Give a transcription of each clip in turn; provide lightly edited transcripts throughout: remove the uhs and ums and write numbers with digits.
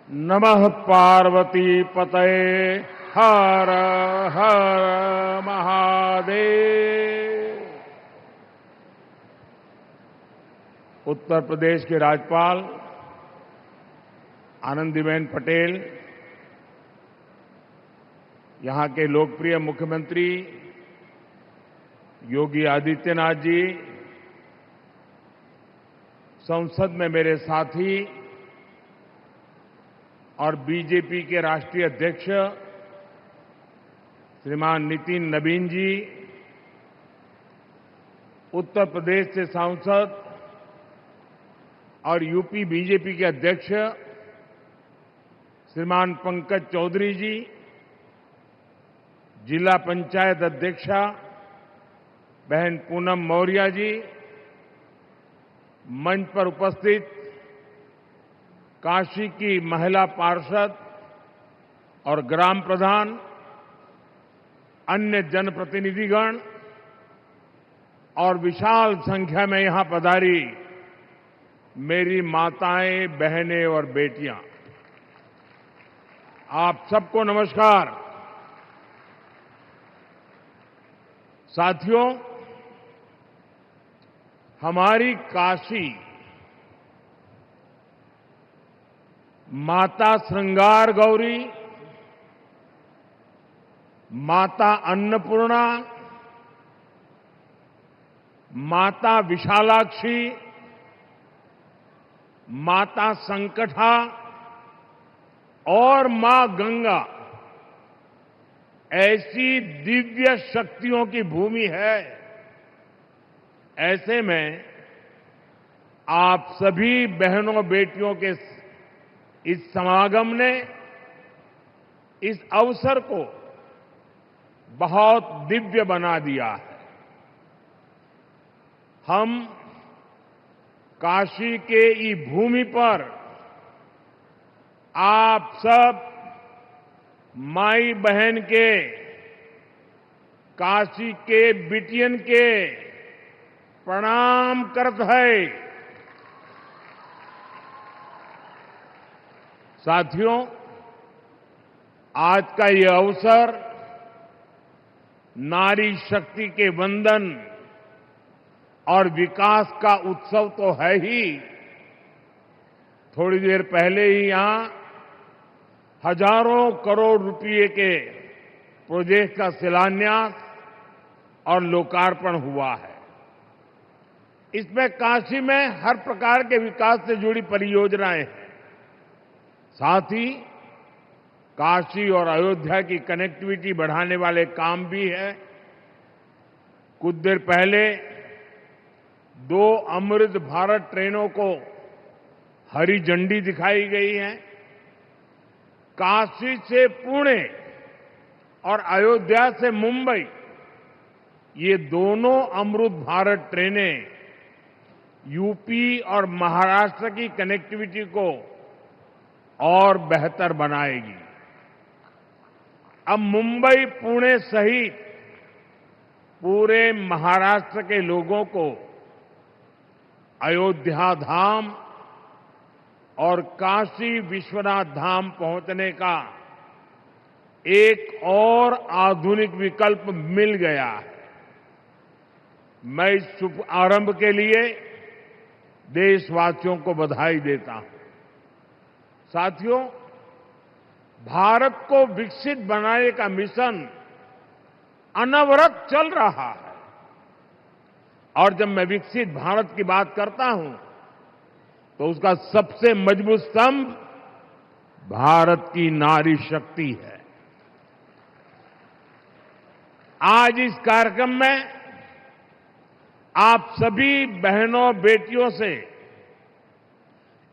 नमः पार्वती पतये हर हर महादेव। उत्तर प्रदेश के राज्यपाल आनंदीबेन पटेल, यहां के लोकप्रिय मुख्यमंत्री योगी आदित्यनाथ जी, संसद में मेरे साथी और बीजेपी के राष्ट्रीय अध्यक्ष श्रीमान नितिन नवीन जी, उत्तर प्रदेश से सांसद और यूपी बीजेपी के अध्यक्ष श्रीमान पंकज चौधरी जी, जिला पंचायत अध्यक्षा बहन पूनम मौर्य जी, मंच पर उपस्थित काशी की महिला पार्षद और ग्राम प्रधान, अन्य जनप्रतिनिधिगण और विशाल संख्या में यहां पधारी मेरी माताएं, बहनें और बेटियां, आप सबको नमस्कार। साथियों, हमारी काशी माता श्रृंगार गौरी, माता अन्नपूर्णा, माता विशालाक्षी, माता संकटा और मां गंगा ऐसी दिव्य शक्तियों की भूमि है। ऐसे में आप सभी बहनों बेटियों के इस समागम ने इस अवसर को बहुत दिव्य बना दिया है। हम काशी के ई भूमि पर आप सब माई बहन के, काशी के बिटियन के प्रणाम करत है। साथियों, आज का ये अवसर नारी शक्ति के वंदन और विकास का उत्सव तो है ही। थोड़ी देर पहले ही यहां हजारों करोड़ रुपए के प्रोजेक्ट का शिलान्यास और लोकार्पण हुआ है। इसमें काशी में हर प्रकार के विकास से जुड़ी परियोजनाएं हैं। साथ ही काशी और अयोध्या की कनेक्टिविटी बढ़ाने वाले काम भी है। कुछ देर पहले 2 अमृत भारत ट्रेनों को हरी झंडी दिखाई गई है। काशी से पुणे और अयोध्या से मुंबई, ये दोनों अमृत भारत ट्रेनें यूपी और महाराष्ट्र की कनेक्टिविटी को और बेहतर बनाएगी। अब मुंबई, पुणे सहित पूरे महाराष्ट्र के लोगों को अयोध्या धाम और काशी विश्वनाथ धाम पहुंचने का एक और आधुनिक विकल्प मिल गया है। मैं इस शुभ आरंभ के लिए देशवासियों को बधाई देता हूं। साथियों, भारत को विकसित बनाने का मिशन अनवरत चल रहा है। और जब मैं विकसित भारत की बात करता हूं तो उसका सबसे मजबूत स्तंभ भारत की नारी शक्ति है। आज इस कार्यक्रम में आप सभी बहनों बेटियों से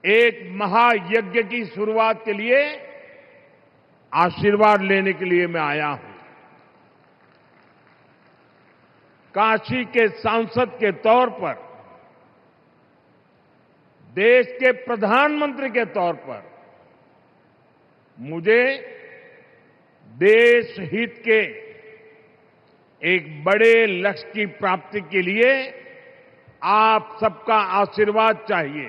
एक महायज्ञ की शुरुआत के लिए आशीर्वाद लेने के लिए मैं आया हूं। काशी के सांसद के तौर पर, देश के प्रधानमंत्री के तौर पर मुझे देश हित के एक बड़े लक्ष्य की प्राप्ति के लिए आप सबका आशीर्वाद चाहिए।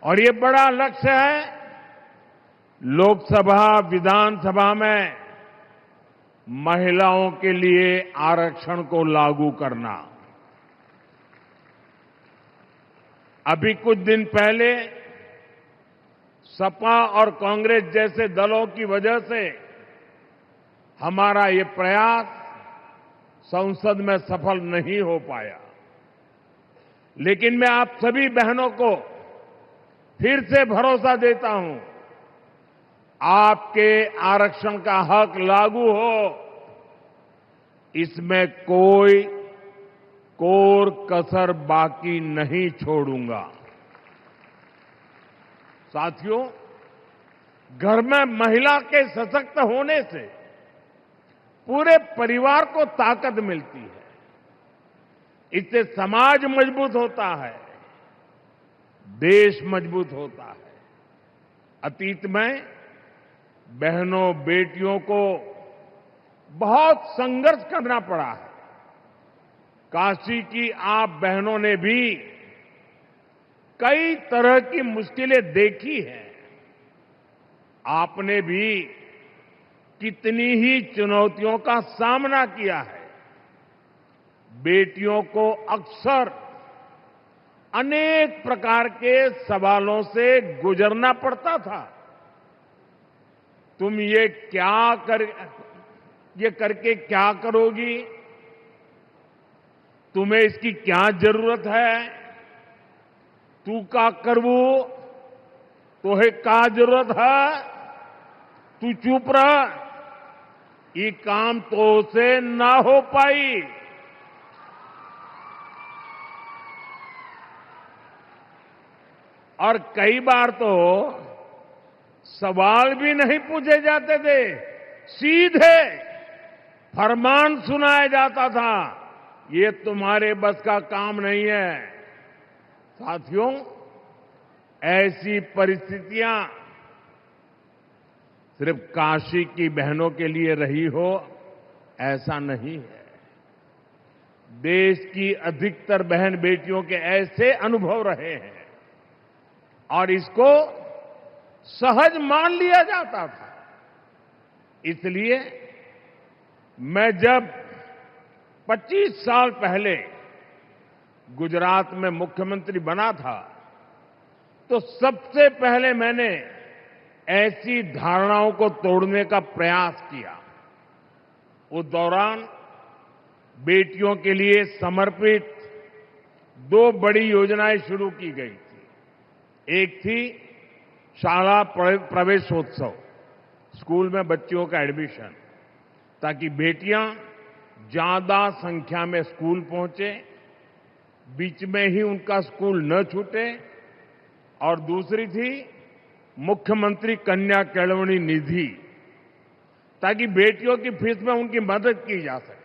और ये बड़ा लक्ष्य है लोकसभा, विधानसभा में महिलाओं के लिए आरक्षण को लागू करना। अभी कुछ दिन पहले सपा और कांग्रेस जैसे दलों की वजह से हमारा ये प्रयास संसद में सफल नहीं हो पाया। लेकिन मैं आप सभी बहनों को फिर से भरोसा देता हूं, आपके आरक्षण का हक लागू हो, इसमें कोई कोर कसर बाकी नहीं छोड़ूंगा। साथियों, घर में महिला के सशक्त होने से पूरे परिवार को ताकत मिलती है। इससे समाज मजबूत होता है, देश मजबूत होता है। अतीत में बहनों बेटियों को बहुत संघर्ष करना पड़ा है। काशी की आप बहनों ने भी कई तरह की मुश्किलें देखी हैं। आपने भी कितनी ही चुनौतियों का सामना किया है। बेटियों को अक्सर अनेक प्रकार के सवालों से गुजरना पड़ता था। तुम ये करके क्या करोगी? तुम्हें इसकी क्या जरूरत है? तू का करवू? तोहे का जरूरत है? तू चुप रह, ये काम तो से ना हो पाई। और कई बार तो सवाल भी नहीं पूछे जाते थे, सीधे फरमान सुनाया जाता था, ये तुम्हारे बस का काम नहीं है। साथियों, ऐसी परिस्थितियां सिर्फ काशी की बहनों के लिए रही हो, ऐसा नहीं है। देश की अधिकतर बहन बेटियों के ऐसे अनुभव रहे हैं और इसको सहज मान लिया जाता था। इसलिए मैं जब 25 साल पहले गुजरात में मुख्यमंत्री बना था, तो सबसे पहले मैंने ऐसी धारणाओं को तोड़ने का प्रयास किया। उस दौरान बेटियों के लिए समर्पित 2 बड़ी योजनाएं शुरू की गई थी। एक थी शाला प्रवेशोत्सव, स्कूल में बच्चियों का एडमिशन, ताकि बेटियां ज्यादा संख्या में स्कूल पहुंचे, बीच में ही उनका स्कूल न छूटे। और दूसरी थी मुख्यमंत्री कन्या केळवणी निधि, ताकि बेटियों की फीस में उनकी मदद की जा सके।